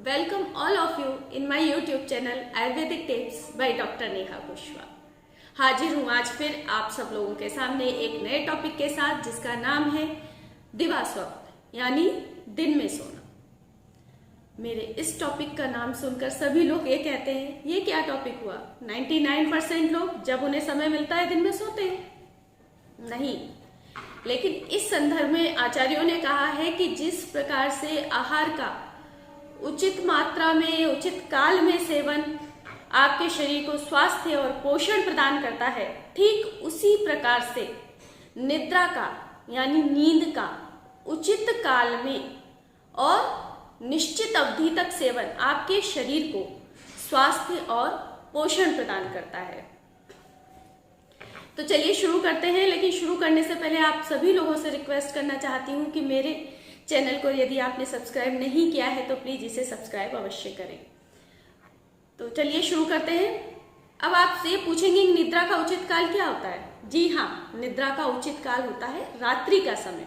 welcome all of you in my YouTube channel Ayurvedic Tips by Dr. Neha Kushwaha. हाजिर हूँ आज फिर आप सब लोगों के सामने एक नए टॉपिक के साथ जिसका नाम है दिवा स्वप्न यानी दिन में सोना। मेरे इस टॉपिक का नाम सुनकर सभी लोग ये कहते हैं ये क्या टॉपिक हुआ। 99% लोग जब उन्हें समय मिलता है दिन में सोते हैं। नहीं, लेकिन इस संदर्भ में आचार्यों ने कहा है कि जिस प्रकार से आहार का उचित मात्रा में उचित काल में सेवन आपके शरीर को स्वास्थ्य और पोषण प्रदान करता है, ठीक उसी प्रकार से निद्रा का यानी नींद का उचित काल में और निश्चित अवधि तक सेवन आपके शरीर को स्वास्थ्य और पोषण प्रदान करता है। तो चलिए शुरू करते हैं, लेकिन शुरू करने से पहले आप सभी लोगों से रिक्वेस्ट करना चाहती हूँ कि मेरे चैनल को यदि आपने सब्सक्राइब नहीं किया है तो प्लीज इसे सब्सक्राइब अवश्य करें। तो चलिए शुरू करते हैं। अब आपसे ये पूछेंगे निद्रा का उचित काल क्या होता है। जी हाँ, निद्रा का उचित काल होता है रात्रि का समय।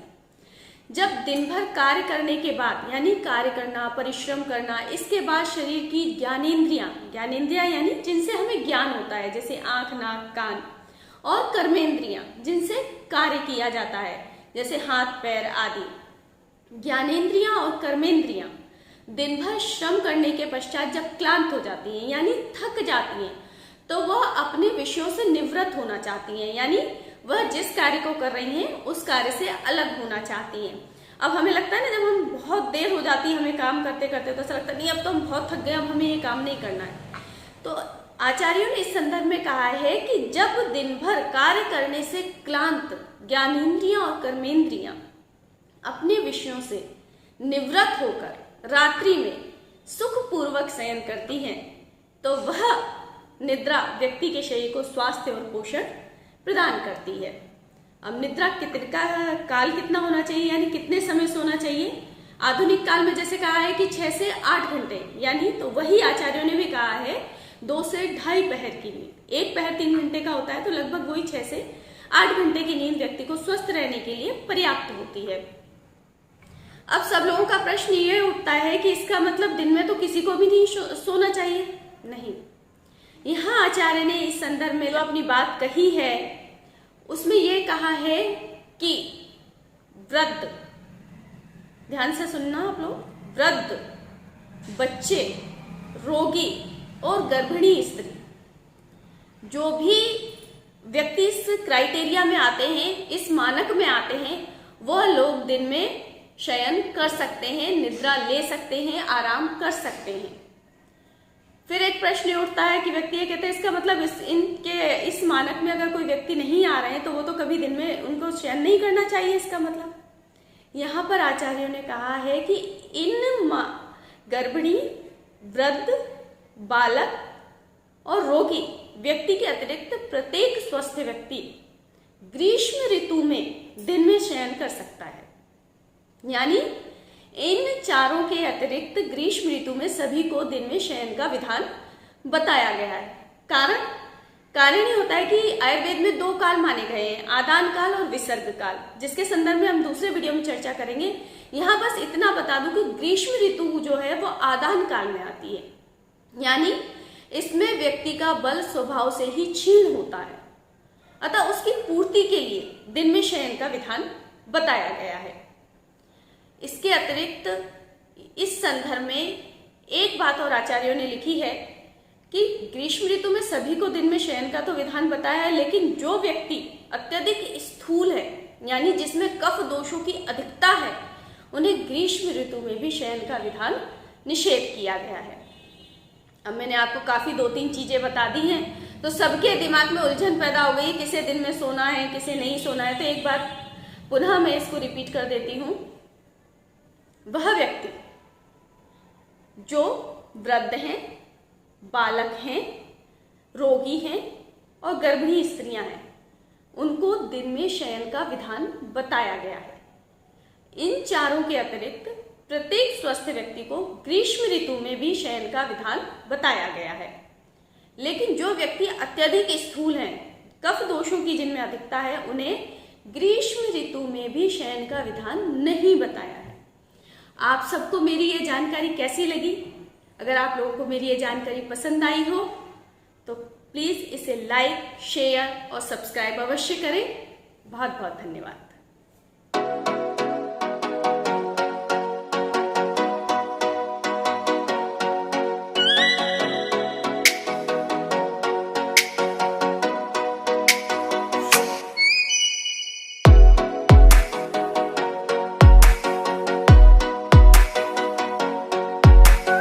जब दिन भर कार्य करने के बाद यानी कार्य करना, परिश्रम करना, इसके बाद शरीर की ज्ञानेंद्रियां यानी जिनसे हमें ज्ञान होता है, जैसे आंख, नाक, कान, और कर्मेंद्रियां जिनसे कार्य किया जाता है जैसे हाथ, पैर आदि। ज्ञानेंद्रियां और कर्मेंद्रियां दिन भर श्रम करने के पश्चात जब क्लांत हो जाती हैं यानी थक जाती हैं, तो वह अपने विषयों से निवृत्त होना चाहती हैं, यानी वह जिस कार्य को कर रही हैं उस कार्य से अलग होना चाहती हैं। अब हमें लगता है ना, जब हम बहुत देर हो जाती है हमें काम करते करते, तो ऐसा लगता है नहीं अब तो हम बहुत थक गए, अब हमें ये काम नहीं करना है। तो आचार्यों ने इस संदर्भ में कहा है कि जब दिन भर कार्य करने से क्लांत ज्ञानेंद्रियां और कर्मेंद्रियां अपने विषयों से निवृत्त होकर रात्रि में सुखपूर्वक शयन करती हैं, तो वह निद्रा व्यक्ति के शरीर को स्वास्थ्य और पोषण प्रदान करती है। अब निद्रा का काल कितना होना चाहिए यानी कितने समय सोना चाहिए। आधुनिक काल में जैसे कहा है कि 6 से 8 घंटे, यानी तो वही आचार्यों ने भी कहा है 2 से ढाई पहर की नींद। एक पहर 3 घंटे का होता है, तो लगभग वही 6 से 8 घंटे की नींद व्यक्ति को स्वस्थ रहने के लिए पर्याप्त होती है। अब सब लोगों का प्रश्न ये उठता है कि इसका मतलब दिन में तो किसी को भी नहीं सोना चाहिए। नहीं, यहाँ आचार्य ने इस संदर्भ में जो अपनी बात कही है उसमें ये कहा है कि वृद्ध, ध्यान से सुनना आप लोग, वृद्ध, बच्चे, रोगी और गर्भिणी स्त्री, जो भी व्यक्ति इस क्राइटेरिया में आते हैं, इस मानक में आते हैं, वह लोग दिन में शयन कर सकते हैं, निद्रा ले सकते हैं, आराम कर सकते हैं। फिर एक प्रश्न उठता है कि व्यक्ति ये कहते हैं इसका मतलब इस मानक में अगर कोई व्यक्ति नहीं आ रहे हैं तो वो तो कभी दिन में उनको शयन नहीं करना चाहिए। इसका मतलब यहाँ पर आचार्यों ने कहा है कि इन गर्भिणी, वृद्ध, बालक और रोगी व्यक्ति के अतिरिक्त प्रत्येक स्वस्थ व्यक्ति ग्रीष्म ऋतु में दिन में शयन कर सकता है। यानी इन चारों के अतिरिक्त ग्रीष्म ऋतु में सभी को दिन में शयन का विधान बताया गया है। कारण ये होता है कि आयुर्वेद में 2 काल माने गए हैं, आदान काल और विसर्ग काल, जिसके संदर्भ में हम दूसरे वीडियो में चर्चा करेंगे। यहाँ बस इतना बता दूं कि ग्रीष्म ऋतु जो है वो आदान काल में आती है, यानी इसमें व्यक्ति का बल स्वभाव से ही क्षीण होता है, अतः उसकी पूर्ति के लिए दिन में शयन का विधान बताया गया है। इसके अतिरिक्त इस संदर्भ में एक बात और आचार्यों ने लिखी है कि ग्रीष्म ऋतु में सभी को दिन में शयन का तो विधान बताया है, लेकिन जो व्यक्ति अत्यधिक स्थूल है यानी जिसमें कफ दोषों की अधिकता है, उन्हें ग्रीष्म ऋतु में भी शयन का विधान निषेध किया गया है। अब मैंने आपको काफी 2-3 चीजें बता दी हैं, तो सबके दिमाग में उलझन पैदा हो गई, किसे दिन में सोना है किसे नहीं सोना है। तो एक बार पुनः मैं इसको रिपीट कर देती हूँ। वह व्यक्ति जो वृद्ध हैं, बालक हैं, रोगी हैं और गर्भिणी स्त्रियां हैं, उनको दिन में शयन का विधान बताया गया है। इन चारों के अतिरिक्त प्रत्येक स्वस्थ व्यक्ति को ग्रीष्म ऋतु में भी शयन का विधान बताया गया है। लेकिन जो व्यक्ति अत्यधिक स्थूल हैं, कफ दोषों की जिनमें अधिकता है, उन्हें ग्रीष्म ऋतु में भी शयन का विधान नहीं बताया है। आप सबको मेरी ये जानकारी कैसी लगी अगर आप लोगों को मेरी ये जानकारी पसंद आई हो तो प्लीज़ इसे लाइक, शेयर और सब्सक्राइब अवश्य करें। बहुत बहुत धन्यवाद।